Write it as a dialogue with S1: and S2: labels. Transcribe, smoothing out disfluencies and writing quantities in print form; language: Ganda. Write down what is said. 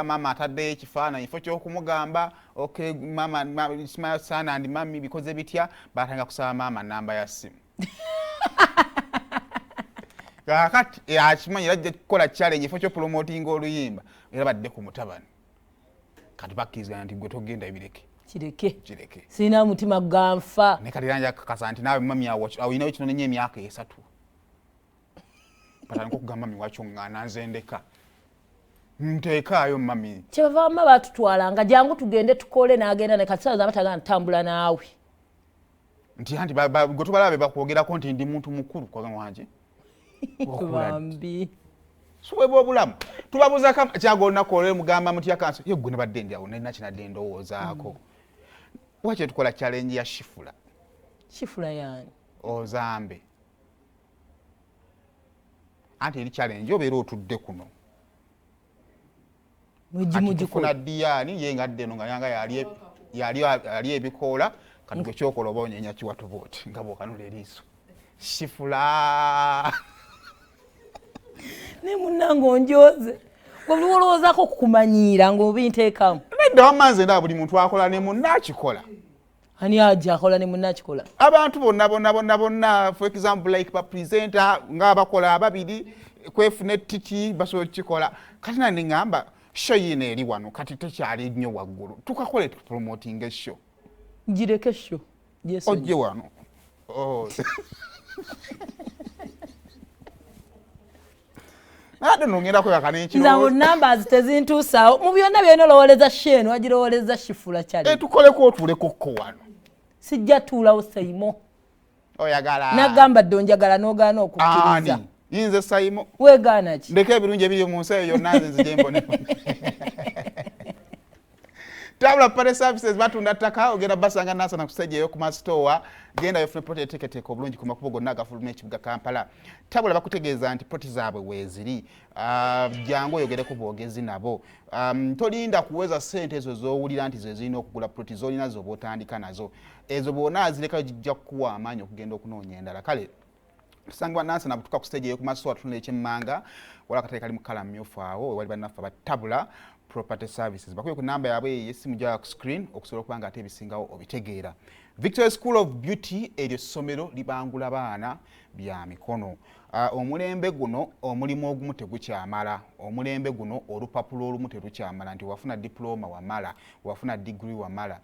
S1: mama ataddeyo ekifaananyi ifo ky'okumugamba okay mama smile sana and mami bikoze bitya batanga kusaba mama namba ya simu kakati akimanyi rajja kukola challenge ifo kyo promoting oluyimba era badde ku mutabani kati bakkiriza nti gwe togenda ebireke kireke
S2: sina mutima ganfa
S1: ne kati ranja kakasa nti nawe mami awinayo kino nenye emyaka 3 patani kugamba mami wacho ngana nzendeka nteekaayo mami
S2: kyebava mama batutwalanga jangu tugende tukole n'agenda ne kasaza abataga ntambula naawe
S1: nti anti gwe tubalabe bakwogerako nti ndi muntu mukulu kwa wanje
S2: bambi
S1: suwebo obulamu tubabuza kyagolna kole mugamba mutya kanso ye gwe ne badde ndi awo nina kinadde ndowoozaako wache tukola challenge ya Shifra
S2: yani
S1: ozambe anti eri challenge obeera otudde kuno mujikuna diani ye ngadde no nga yanga yali ebikoola kati gwe kyokola oba onyenya kiwatu booti nga bwokanula eriiso Shifra
S2: ne munango onjoze olowoozaako kukumanyiira ng'obinteekamu
S1: nedda wamanze nda buli muntu akola ne munnakikola
S2: ani aja akola ne munnakikola
S1: abantu bonna for example like ba presenter ng'abakola ababiri kwefuna ettiki basobola kikola kati nani ngamba show yino eri wano kati tekyali nnyo waggulu tukakole promoting eshow
S2: gireke show
S1: ojje wano ate nongerako yakanekiro
S2: nzangu numbers tezintuusaawo mu byonna byonna olowoleza sheno wagirowoleza Shifra kyali
S1: tukoleko otuleko ko wano
S2: sijja tuulawo Saymore
S1: oyagala
S2: nagamba dde onjagala n'ogaana okukkiriza
S1: yinze Saymore
S2: weegaana ki
S1: ndeka ebirungi ebiri mu nsi eyo yonna nze nzije mbone tabula pale services batunda ttaka ogenda basanga nasa na kusajja eyo ku store genda yofune pote teketeko obulungi ku makubo gonna agafuluma ekibuga Kampala tabula bakutegeeza nti poti zaabwe weeziri jangu oyogereko bwogezi nabo tolinda kuweza sente ezo z'owulira nti ze zirina okugula poti z'olina zo bw'otandika nazo ezo bw'ona azirekayo jijja kukuwa amaanyi okugenda okunoonya endala kale tusangibwa nansi nabutuka ku stage eyo ku maso atunula ekyemmanga wala katale kali mu kala mmyufu awo wewali bannaffe abatabula property services bakuye ku namba yaabwe yesimu gya ku screen okusobola okuba nga ate ebisingawo obitegeera. Victoria School of Beauty eryo ssomero libangula baana bya mikono. Omulembe guno omulimu ogumu tegukyamala, omulembe guno olupapula olumu terukyamala nti wafuna diploma wamala, wafuna degree wamala,